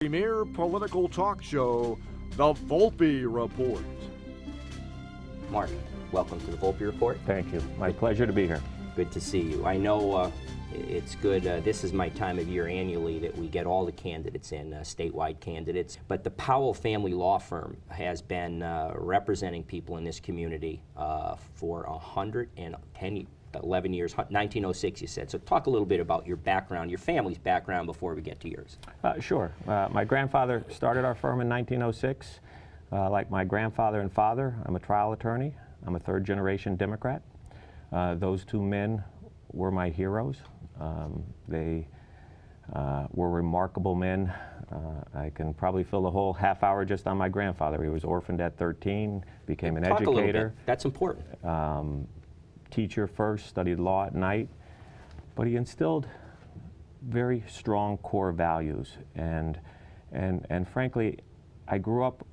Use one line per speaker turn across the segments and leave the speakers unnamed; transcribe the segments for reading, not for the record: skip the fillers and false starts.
Premier political talk show, The Volpe Report.
Mark, welcome to the Volpe Report.
Thank you. My pleasure to be here.
Good to see you. I know it's good. This is my time of year annually that we get all the candidates in, statewide candidates. But the Powell family law firm has been representing people in this community for 11 years, 1906 you said. So talk a little bit about your background, your family's background before we get to yours.
Sure. My grandfather started our firm in 1906. Like my grandfather and father, I'm a trial attorney. I'm a third-generation Democrat. Those two men were my heroes. They were remarkable men. I can probably fill the whole half hour just on my grandfather. He was orphaned at 13, became an educator.
Talk a little bit. That's important.
Teacher first, studied law at night, but he instilled very strong core values. And frankly, I grew up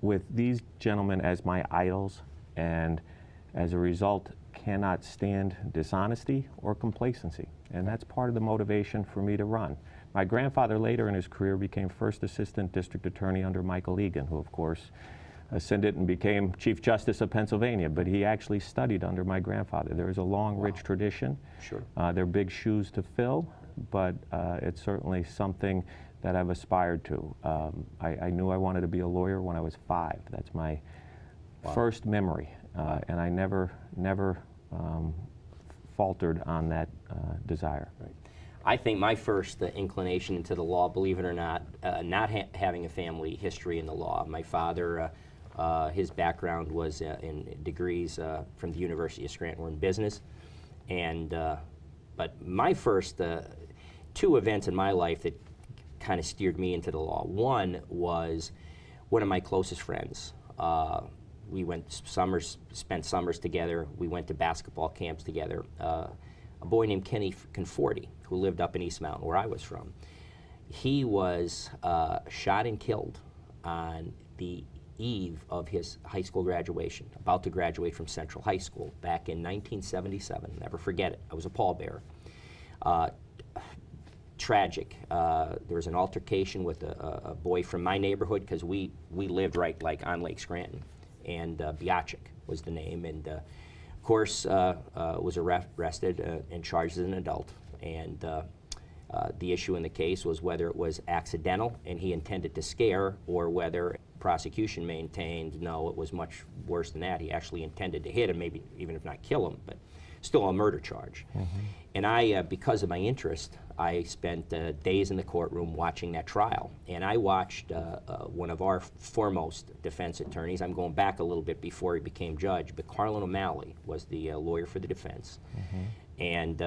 with these gentlemen as my idols, and as a result, cannot stand dishonesty or complacency. And that's part of the motivation for me to run. My grandfather later in his career became first assistant district attorney under Michael Egan, who of course ascended and became Chief Justice of Pennsylvania, but he actually studied under my grandfather. There is a long, rich tradition.
Sure.
They're big shoes to fill, but it's certainly something that I've aspired to. I knew I wanted to be a lawyer when I was 5. That's my first memory, and I never faltered on that desire.
Right. I think my first inclination into the law, believe it or not having a family history in the law. My father, his background was in degrees from the University of Scranton, were in business, and but my first 2 events in my life that kind of steered me into the law. One was one of my closest friends. We spent summers together. We went to basketball camps together. A boy named Kenny Conforti, who lived up in East Mountain, where I was from. He was shot and killed on the eve of his high school graduation, about to graduate from Central High School back in 1977. Never forget it. I was a pallbearer. Tragic. There was an altercation with a boy from my neighborhood, because we lived right like on Lake Scranton, and Biachik was the name, and of course was arrested and charged as an adult. And the issue in the case was whether it was accidental and he intended to scare, or whether prosecution maintained no, it was much worse than that. He actually intended to hit him, maybe even if not kill him, but still a murder charge. Mm-hmm. And I, because of my interest, I spent days in the courtroom watching that trial. And I watched one of our foremost defense attorneys. I'm going back a little bit before he became judge, but Carlin O'Malley was the lawyer for the defense. Mm-hmm. And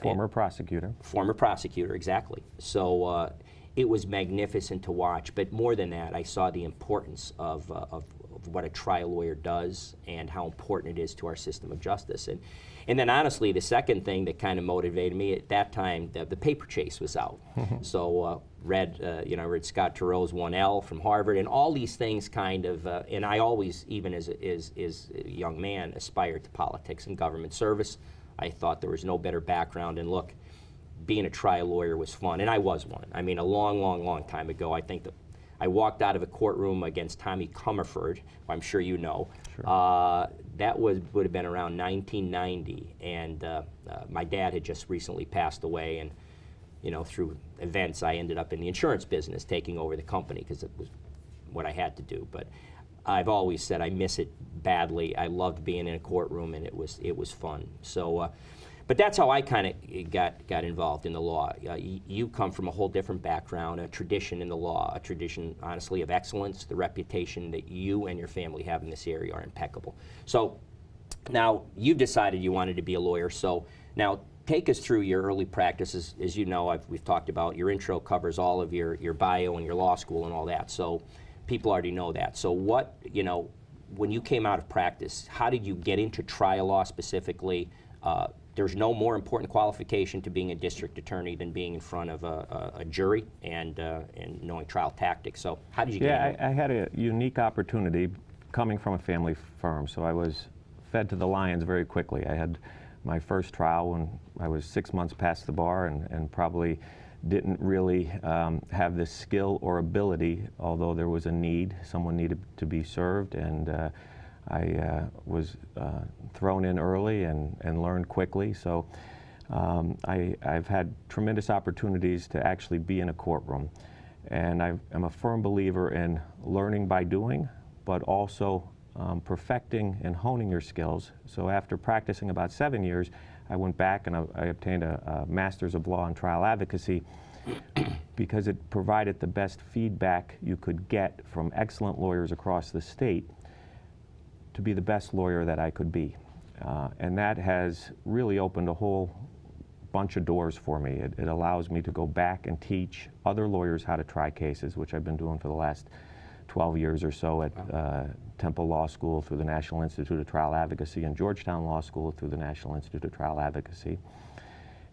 former prosecutor.
Former prosecutor, exactly. So it was magnificent to watch. But more than that, I saw the importance of what a trial lawyer does and how important it is to our system of justice. And then honestly, the second thing that kind of motivated me at that time, the paper chase was out. So read Scott Turow's 1L from Harvard, and all these things kind of, and I always, even as a young man, aspired to politics and government service. I thought there was no better background, and look, being a trial lawyer was fun, and I was one. I mean, a long time ago, I think that I walked out of a courtroom against Tommy Comerford, who I'm sure you know. Sure. That would have been around 1990, and my dad had just recently passed away, and through events, I ended up in the insurance business, taking over the company because it was what I had to do. But I've always said I miss it badly. I loved being in a courtroom, and it was fun. So. But that's how I kind of got involved in the law. You come from a whole different background, a tradition in the law, a tradition, honestly, of excellence. The reputation that you and your family have in this area are impeccable. So now you've decided you wanted to be a lawyer. So now take us through your early practices. As you know, we've talked about your intro covers all of your bio and your law school and all that. So people already know that. So what, when you came out of practice, how did you get into trial law specifically? There's no more important qualification to being a district attorney than being in front of a jury and knowing trial tactics. So how did you get into it?
I had a unique opportunity coming from a family firm, so I was fed to the lions very quickly. I had my first trial when I was 6 months past the bar, and probably didn't really have the skill or ability, although there was a need. Someone needed to be served, and I was thrown in early and learned quickly. So I've had tremendous opportunities to actually be in a courtroom. And I'm a firm believer in learning by doing, but also perfecting and honing your skills. So after practicing about 7 years, I went back and I obtained a Master's of Law in Trial Advocacy because it provided the best feedback you could get from excellent lawyers across the state to be the best lawyer that I could be. And that has really opened a whole bunch of doors for me. It allows me to go back and teach other lawyers how to try cases, which I've been doing for the last 12 years or so at Temple Law School through the National Institute of Trial Advocacy and Georgetown Law School through the National Institute of Trial Advocacy.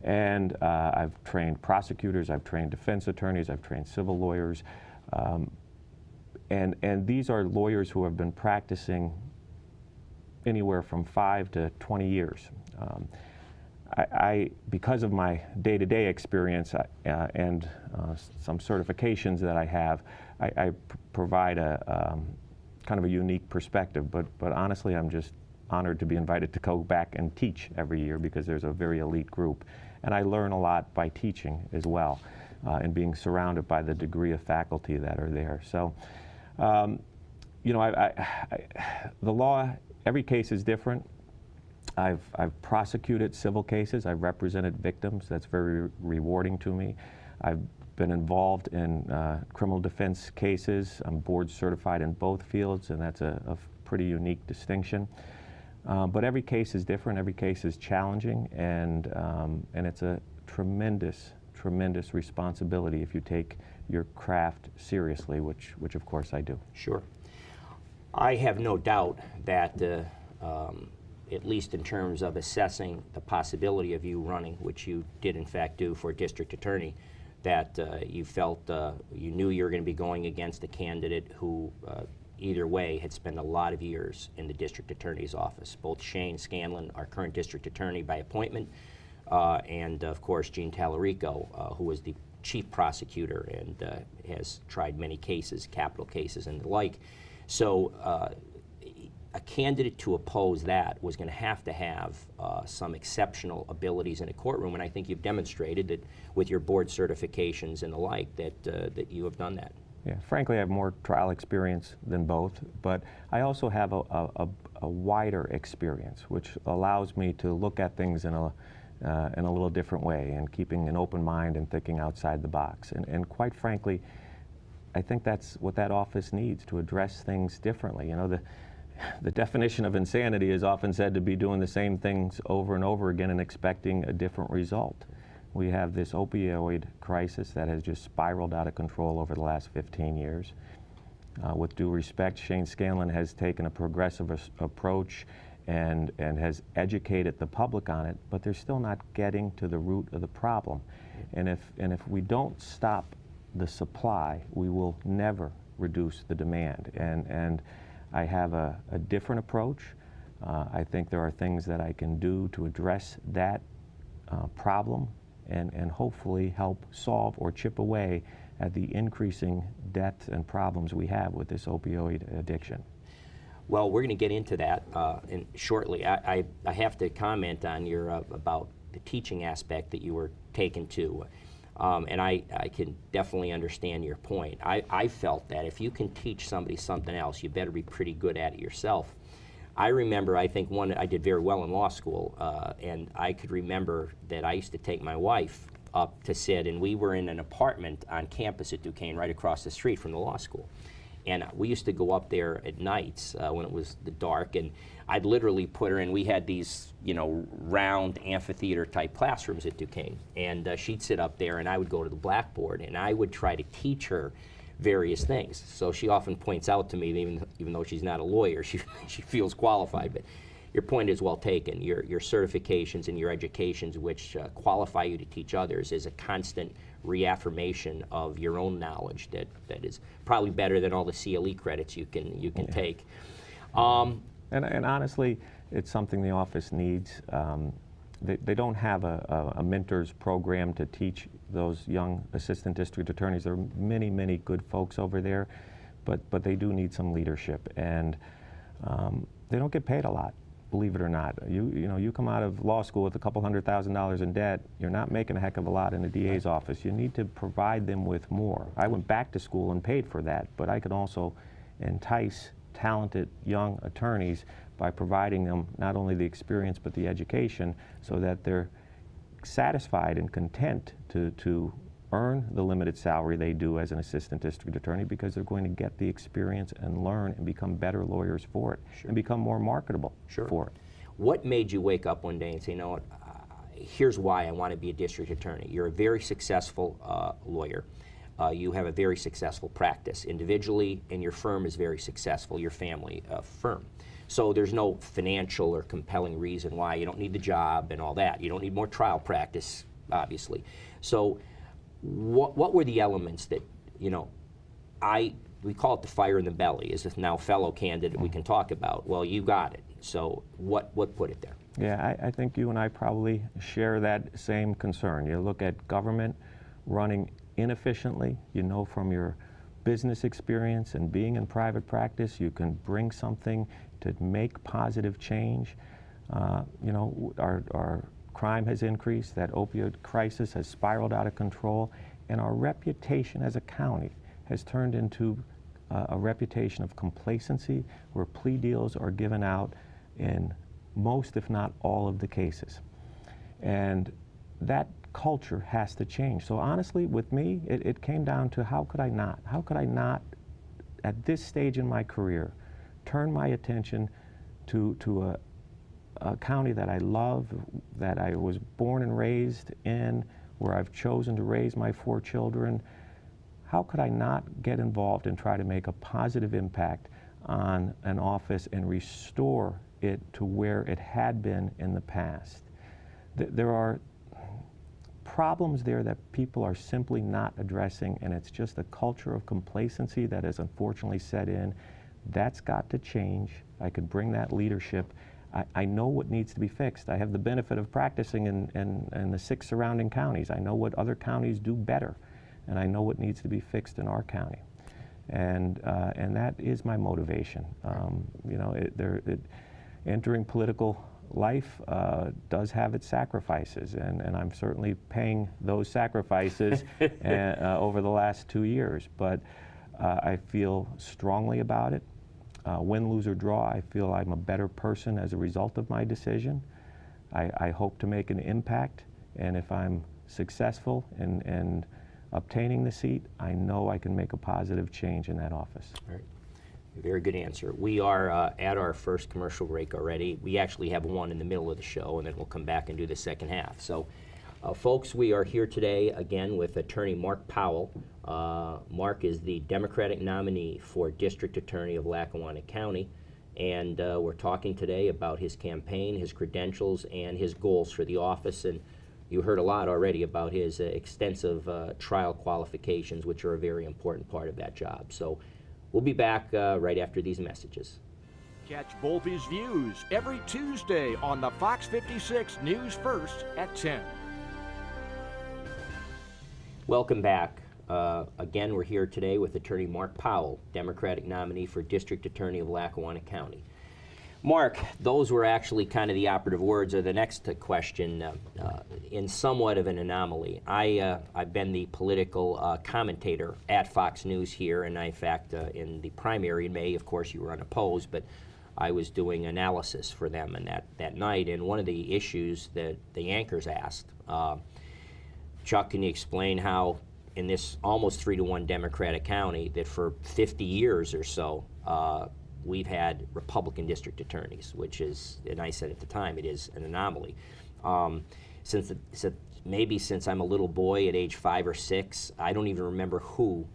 And I've trained prosecutors, I've trained defense attorneys, I've trained civil lawyers. And these are lawyers who have been practicing anywhere from 5 to 20 years. Because of my day-to-day experience and some certifications that I have, I provide a kind of a unique perspective. But honestly, I'm just honored to be invited to go back and teach every year because there's a very elite group. And I learn a lot by teaching as well and being surrounded by the degree of faculty that are there. So, you know, the law, every case is different. I've prosecuted civil cases. I've represented victims. That's very rewarding to me. I've been involved in criminal defense cases. I'm board certified in both fields, and that's a pretty unique distinction. But every case is different. Every case is challenging, and it's a tremendous, tremendous responsibility if you take your craft seriously, which of course I do.
Sure. I have no doubt that at least in terms of assessing the possibility of you running, which you did in fact do for district attorney, that you felt you knew you were going to be going against a candidate who either way had spent a lot of years in the district attorney's office. Both Shane Scanlon, our current district attorney by appointment, and of course Gene Tallarico, who was the chief prosecutor and has tried many cases, capital cases and the like. So a candidate to oppose that was going to have some exceptional abilities in a courtroom, and I think you've demonstrated that with your board certifications and the like that you have done that.
Yeah, frankly, I have more trial experience than both, but I also have a wider experience, which allows me to look at things in a little different way and keeping an open mind and thinking outside the box. And quite frankly, I think that's what that office needs, to address things differently. You know, the definition of insanity is often said to be doing the same things over and over again and expecting a different result. We have this opioid crisis that has just spiraled out of control over the last 15 years. With due respect, Shane Scanlon has taken a progressive approach and has educated the public on it, but they're still not getting to the root of the problem. And if we don't stop the supply, we will never reduce the demand. And I have a different approach. I think there are things that I can do to address that problem and hopefully help solve or chip away at the increasing deaths and problems we have with this opioid addiction.
Well, we're going to get into that shortly. I have to comment on your about the teaching aspect that you were taken to. And I can definitely understand your point. I felt that if you can teach somebody something else, you better be pretty good at it yourself. I remember, I think I did very well in law school, and I could remember that I used to take my wife up to sit, and we were in an apartment on campus at Duquesne, right across the street from the law school. And we used to go up there at nights when it was dark, and I'd literally put her in. We had these, you know, round amphitheater type classrooms at Duquesne, and she'd sit up there, and I would go to the blackboard, and I would try to teach her various things. So she often points out to me, even though she's not a lawyer, she feels qualified. But your point is well taken. Your certifications and your educations, which qualify you to teach others, is a constant reaffirmation of your own knowledge that is probably better than all the CLE credits you can take.
And honestly, it's something the office needs. they don't have a mentors program to teach those young assistant district attorneys. There are many, many good folks over there, but they do need some leadership, and they don't get paid a lot, believe it or not. You come out of law school with a couple $100,000 in debt, you're not making a heck of a lot in the DA's office. You need to provide them with more. I went back to school and paid for that, but I could also entice talented young attorneys by providing them not only the experience but the education, so that they're satisfied and content to earn the limited salary they do as an assistant district attorney, because they're going to get the experience and learn and become better lawyers for it, and become more marketable for it.
What made you wake up one day and say, you know what, here's why I want to be a district attorney? You're a very successful lawyer. You have a very successful practice individually, and your firm is very successful, your family firm. So there's no financial or compelling reason why you don't need the job and all that. You don't need more trial practice, obviously. So what were the elements that, you know, we call it the fire in the belly, as if now fellow candidate we can talk about. Well, you got it. So what put it there?
Yeah, I think you and I probably share that same concern. You look at government running inefficiently, you know, from your business experience and being in private practice, you can bring something to make positive change. You know, our crime has increased, that opioid crisis has spiraled out of control, and our reputation as a county has turned into a reputation of complacency, where plea deals are given out in most, if not all, of the cases. And that culture has to change. So honestly, with me, it came down to how could I not, at this stage in my career, turn my attention to a county that I love, that I was born and raised in, where I've chosen to raise my 4 children. How could I not get involved and try to make a positive impact on an office and restore it to where it had been in the past? There are problems there that people are simply not addressing, and it's just a culture of complacency that has unfortunately set in. That's got to change. I could bring that leadership. I know what needs to be fixed. I have the benefit of practicing in the 6 surrounding counties. I know what other counties do better, and I know what needs to be fixed in our county. And that is my motivation. You know, entering political life does have its sacrifices, and I'm certainly paying those sacrifices over the last 2 years. But I feel strongly about it. Win, lose, or draw, I feel I'm a better person as a result of my decision. I hope to make an impact, and if I'm successful in obtaining the seat, I know I can make a positive change in that office.
All right. Very good answer. We are at our first commercial break already. We actually have one in the middle of the show, and then we'll come back and do the second half. So, folks, we are here today again with Attorney Mark Powell. Mark is the Democratic nominee for District Attorney of Lackawanna County, and we're talking today about his campaign, his credentials, and his goals for the office. And you heard a lot already about his extensive trial qualifications, which are a very important part of that job. So we'll be back right after these messages.
Catch Volpe's Views every Tuesday on the Fox 56 News First at 10.
Welcome back. Again, we're here today with Attorney Mark Powell, Democratic nominee for District Attorney of Lackawanna County. Mark, those were actually kind of the operative words of the next question, in somewhat of an anomaly. I've been the political commentator at Fox News here, and in fact, in the primary in May, of course, you were unopposed, but I was doing analysis for them and that night, and one of the issues that the anchors asked, Chuck, can you explain how in this almost 3-to-1 Democratic county that for 50 years or so, we've had Republican district attorneys, which is, and I said at the time, it is an anomaly. Maybe since I'm a little boy at age 5 or 6, I don't even remember who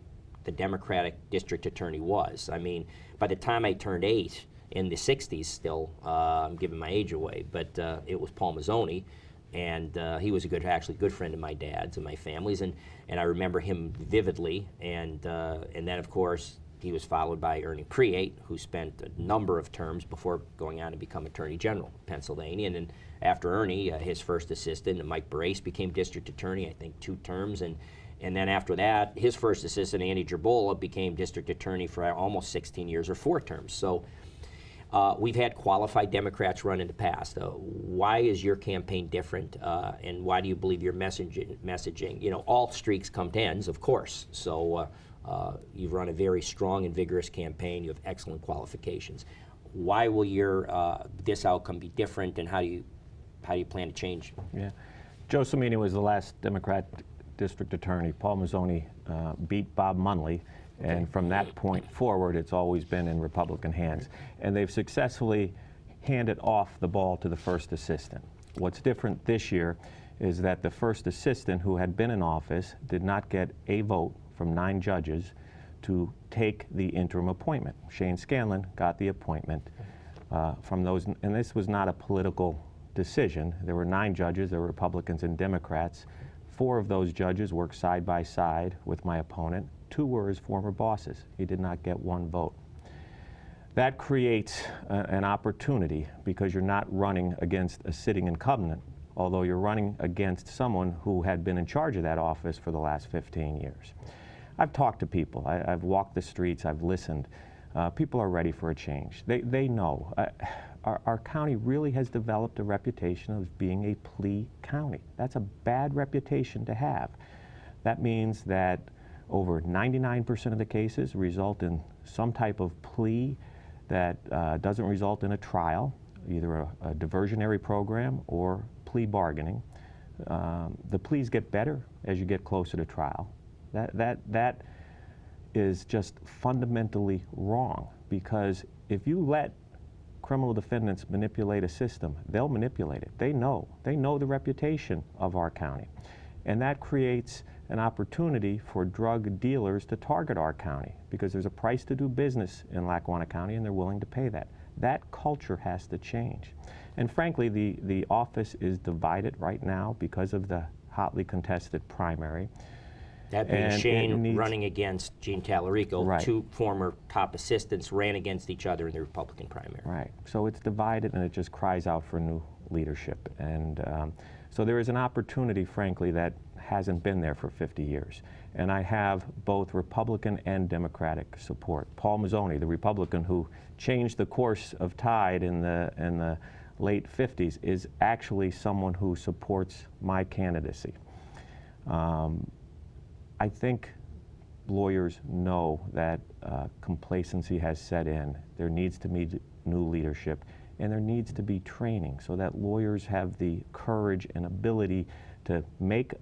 the Democratic district attorney was. I mean, by the time I turned 8 in the 60s still, I'm giving my age away, but it was Paul Mazzoni, and he was actually good friend of my dad's and my family's, and I remember him vividly, and then of course He was followed by Ernie Preate, who spent a number of terms before going on to become Attorney General of Pennsylvania. And then after Ernie, his first assistant, Mike Brace, became District Attorney, I think 2 terms. And then after that, his first assistant, Andy Jerbola, became District Attorney for almost 16 years or 4 terms. So we've had qualified Democrats run in the past. Why is your campaign different, and why do you believe your messaging? You know, all streaks come to ends, of course. So you've run a very strong and vigorous campaign. You have excellent qualifications. Why will your this outcome be different, and how do you plan to change?
Yeah, Joe Cimini was the last Democrat district attorney. Paul Mazzoni beat Bob Munley, and from that point forward, it's always been in Republican hands. And they've successfully handed off the ball to the first assistant. What's different this year is that the first assistant, who had been in office, did not get a vote from 9 judges to take the interim appointment. Shane Scanlon got the appointment from those, and this was not a political decision. There were 9 judges, there were Republicans and Democrats. 4 of those judges worked side by side with my opponent. 2 were his former bosses. He did not get 1 vote. That creates an opportunity, because you're not running against a sitting incumbent, although you're running against someone who had been in charge of that office for the last 15 years. I've talked to people. I've walked the streets. I've listened. People are ready for a change. They know. Our county really has developed a reputation of being a plea county. That's a bad reputation to have. That means that over 99% of the cases result in some type of plea that doesn't result in a trial, either a diversionary program or plea bargaining. The pleas get better as you get closer to trial. That is just fundamentally wrong, because if you let criminal defendants manipulate a system, they'll manipulate it. They know the reputation of our county. And that creates an opportunity for drug dealers to target our county, because there's a price to do business in Lackawanna County, and they're willing to pay that. That culture has to change. And frankly, the office is divided right now because of the hotly contested primary.
That being Shane running against Gene Tallarico,
right.
2 former top assistants ran against each other in the Republican primary.
Right. So it's divided, and it just cries out for new leadership. And so there is an opportunity, frankly, that hasn't been there for 50 years. And I have both Republican and Democratic support. Paul Mazzoni, the Republican who changed the course of tide in the late 50s, is actually someone who supports my candidacy. I think lawyers know that complacency has set in. There needs to be new leadership, and there needs to be training so that lawyers have the courage and ability to make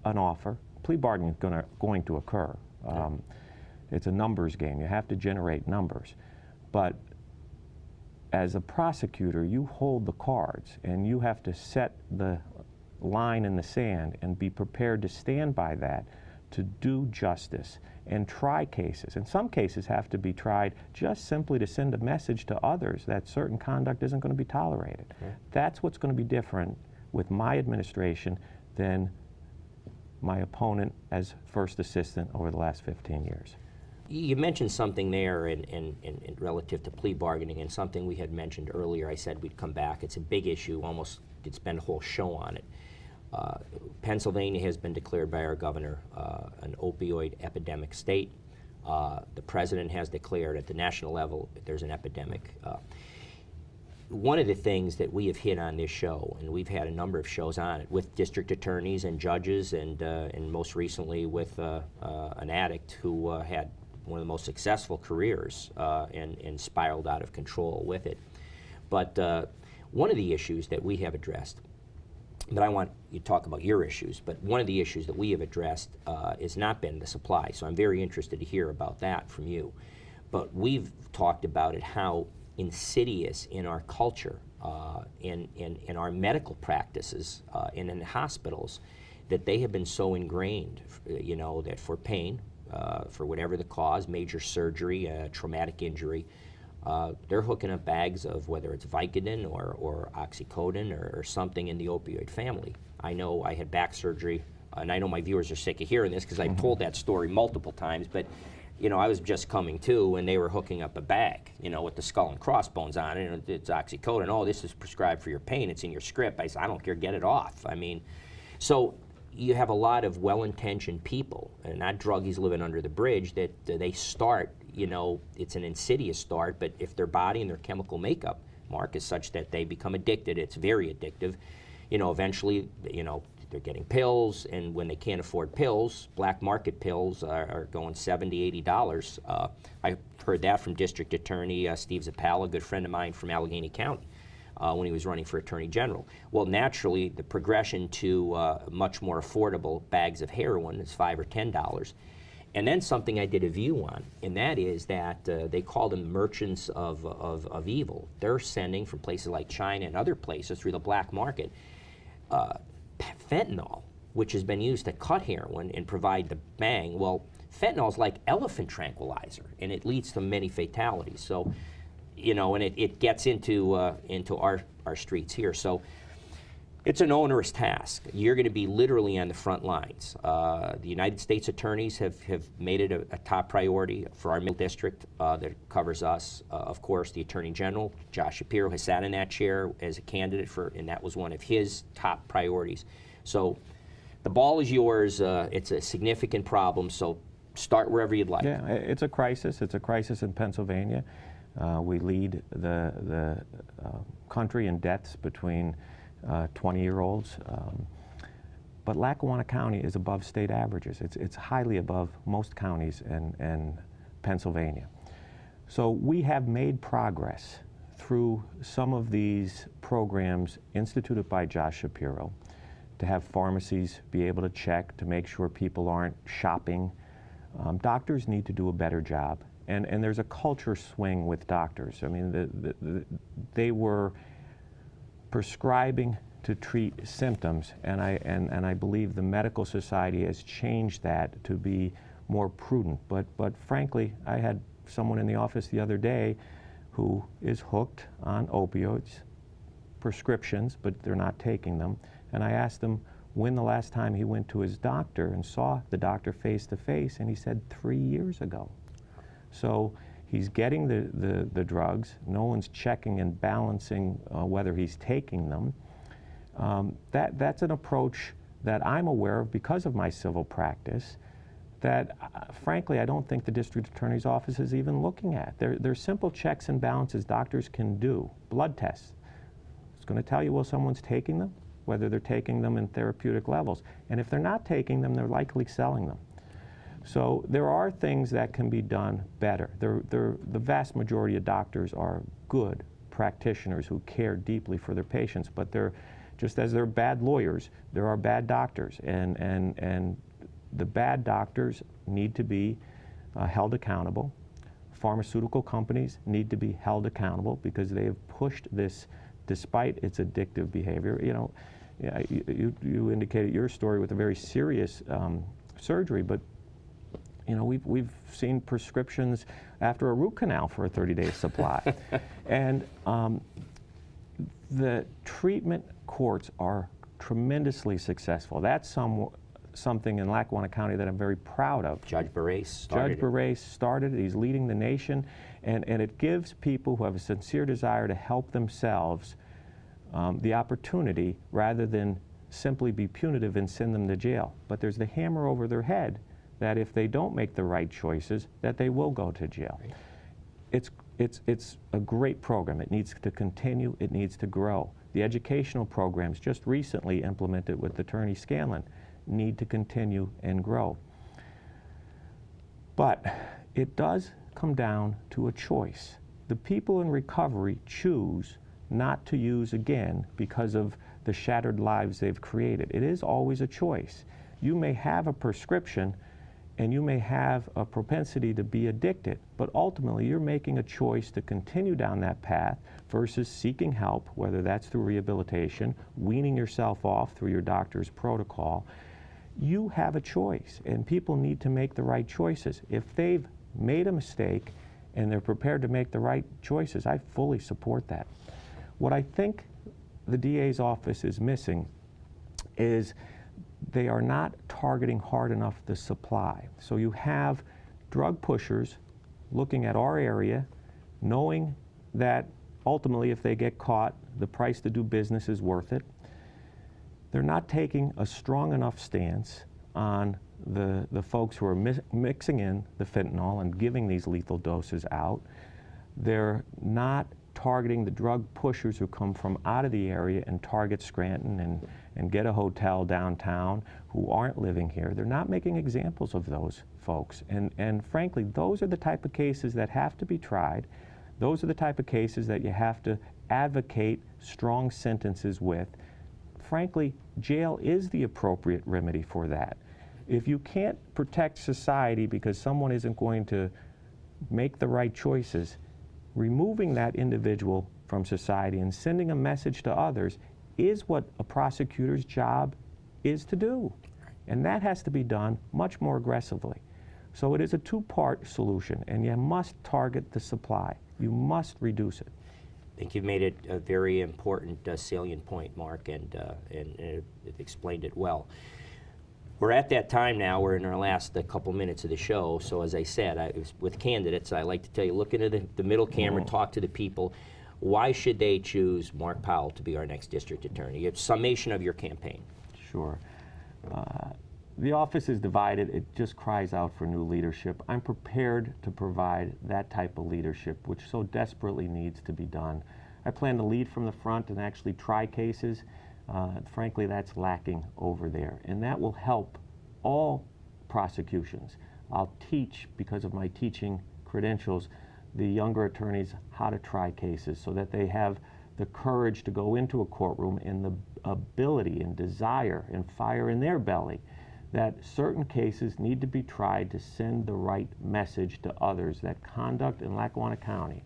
an offer. Plea bargaining is going to occur. It's a numbers game. You have to generate numbers. But as a prosecutor, you hold the cards, and you have to set the line in the sand and be prepared to stand by that, to do justice and try cases. And some cases have to be tried just simply to send a message to others that certain conduct isn't going to be tolerated. Okay. That's what's going to be different with my administration than my opponent as first assistant over the last 15 years.
You mentioned something there in relative to plea bargaining, and something we had mentioned earlier. I said we'd come back. It's a big issue, almost could spend a whole show on it. Pennsylvania has been declared by our governor an opioid epidemic state. The president has declared at the national level that there's an epidemic. One of the things that we have hit on this show, and we've had a number of shows on it with district attorneys and judges, and most recently with an addict who had one of the most successful careers and spiraled out of control with it. But one of the issues that we have addressed, but I want you to talk about your issues, but one of the issues that we have addressed has not been the supply, so I'm very interested to hear about that from you. But we've talked about it, how insidious in our culture, in our medical practices, and in hospitals, that they have been so ingrained, that for pain, for whatever the cause, major surgery, traumatic injury, they're hooking up bags of whether it's Vicodin or oxycodone or something in the opioid family. I know I had back surgery, and I know my viewers are sick of hearing this because I've told that story multiple times, but you know, I was just coming to when they were hooking up a bag, you know, with the skull and crossbones on it, and it's oxycodone. Oh, this is prescribed for your pain. It's in your script. I said, I don't care. Get it off. I mean, so you have a lot of well-intentioned people, and not druggies living under the bridge, that they start, you know, it's an insidious start, but if their body and their chemical makeup, Mark, is such that they become addicted, it's very addictive, you know, eventually, you know, they're getting pills, and when they can't afford pills, black market pills are going $70, $80. I heard that from District Attorney Steve Zappala, a good friend of mine from Allegheny County, when he was running for Attorney General. Well, naturally, the progression to much more affordable bags of heroin is $5 or $10. And then something I did a view on, and that is that they call them merchants of evil. They're sending from places like China and other places through the black market fentanyl, which has been used to cut heroin and provide the bang. Well, fentanyl is like elephant tranquilizer, and it leads to many fatalities. So, you know, and it gets into our streets here. So it's an onerous task. You're going to be literally on the front lines. The United States attorneys have made it a top priority for our middle district that covers us. Of course, the Attorney General, Josh Shapiro, has sat in that chair as a candidate for, and that was one of his top priorities. So the ball is yours. It's a significant problem, so start wherever you'd like.
Yeah, it's a crisis. It's a crisis in Pennsylvania. We lead the country in deaths between 20-year-olds. But Lackawanna County is above state averages. It's highly above most counties in Pennsylvania. So we have made progress through some of these programs instituted by Josh Shapiro to have pharmacies be able to check to make sure people aren't shopping. Doctors need to do a better job. And there's a culture swing with doctors. I mean, they were prescribing to treat symptoms, and I believe the medical society has changed that to be more prudent. But frankly, I had someone in the office the other day who is hooked on opioids, prescriptions, but they're not taking them. And I asked him when the last time he went to his doctor and saw the doctor face to face, and he said 3 years ago. So he's getting the drugs. No one's checking and balancing whether he's taking them. That's an approach that I'm aware of because of my civil practice that, frankly, I don't think the district attorney's office is even looking at. There's simple checks and balances doctors can do. Blood tests. It's going to tell you, well, someone's taking them, whether they're taking them in therapeutic levels. And if they're not taking them, they're likely selling them. So there are things that can be done better. The vast majority of doctors are good practitioners who care deeply for their patients, but they're, just as there are bad lawyers, there are bad doctors, and the bad doctors need to be held accountable. Pharmaceutical companies need to be held accountable because they have pushed this despite its addictive behavior. You know, you indicated your story with a very serious surgery, but you know, we've seen prescriptions after a root canal for a 30-day supply. And the treatment courts are tremendously successful. That's something in Lackawanna County that I'm very proud of.
Judge Barres started
Judge Barres started it. He's leading the nation. And it gives people who have a sincere desire to help themselves the opportunity rather than simply be punitive and send them to jail. But there's the hammer over their head that if they don't make the right choices, that they will go to jail. Right. It's a great program. It needs to continue. It needs to grow. The educational programs just recently implemented with Attorney Scanlon need to continue and grow. But it does come down to a choice. The people in recovery choose not to use again because of the shattered lives they've created. It is always a choice. You may have a prescription and you may have a propensity to be addicted, but ultimately you're making a choice to continue down that path versus seeking help, whether that's through rehabilitation, weaning yourself off through your doctor's protocol. You have a choice, and people need to make the right choices. If they've made a mistake and they're prepared to make the right choices, I fully support that. What I think the DA's office is missing is they are not targeting hard enough the supply. So you have drug pushers looking at our area, knowing that ultimately if they get caught, the price to do business is worth it. They're not taking a strong enough stance on the folks who are mixing in the fentanyl and giving these lethal doses out. They're not targeting the drug pushers who come from out of the area and target Scranton and get a hotel downtown who aren't living here. They're not making examples of those folks. And frankly, those are the type of cases that have to be tried. Those are the type of cases that you have to advocate strong sentences with. Frankly, jail is the appropriate remedy for that. If you can't protect society because someone isn't going to make the right choices, removing that individual from society and sending a message to others is what a prosecutor's job is to do. And that has to be done much more aggressively. So it is a two-part solution, and you must target the supply. You must reduce it.
I think you've made it a very important salient point, Mark, and it explained it well. We're at that time now. We're in our last couple minutes of the show. So as I said, with candidates, I like to tell you, look into the middle camera, talk to the people. Why should they choose Mark Powell to be our next district attorney? A summation of your campaign.
Sure. The office is divided. It just cries out for new leadership. I'm prepared to provide that type of leadership, which so desperately needs to be done. I plan to lead from the front and actually try cases. Frankly, that's lacking over there, and that will help all prosecutions. I'll teach, because of my teaching credentials, the younger attorneys how to try cases so that they have the courage to go into a courtroom and the ability and desire and fire in their belly that certain cases need to be tried to send the right message to others that conduct in Lackawanna County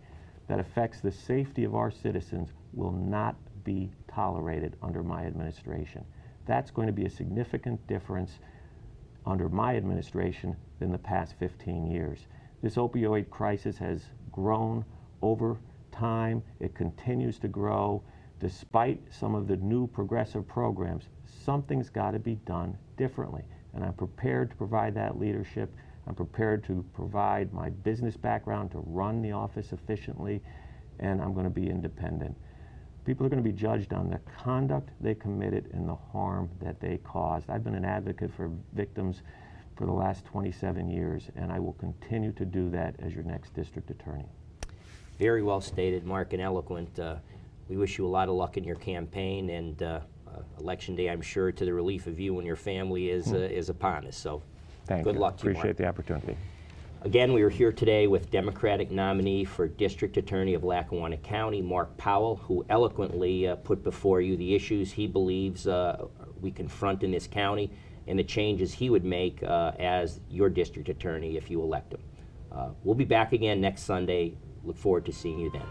that affects the safety of our citizens will not be tolerated under my administration. That's going to be a significant difference under my administration than the past 15 years. This opioid crisis has grown over time. It continues to grow. Despite some of the new progressive programs, something's got to be done differently. And I'm prepared to provide that leadership. I'm prepared to provide my business background to run the office efficiently, and I'm going to be independent. People are going to be judged on the conduct they committed and the harm that they caused. I've been an advocate for victims for the last 27 years, and I will continue to do that as your next district attorney.
Very well stated, Mark, and eloquent. We wish you a lot of luck in your campaign, and Election Day, I'm sure, to the relief of you and your family is upon us. So good luck to you, Mark.
Appreciate the opportunity.
Again, we are here today with Democratic nominee for District Attorney of Lackawanna County, Mark Powell, who eloquently put before you the issues he believes we confront in this county and the changes he would make as your district attorney if you elect him. We'll be back again next Sunday. Look forward to seeing you then.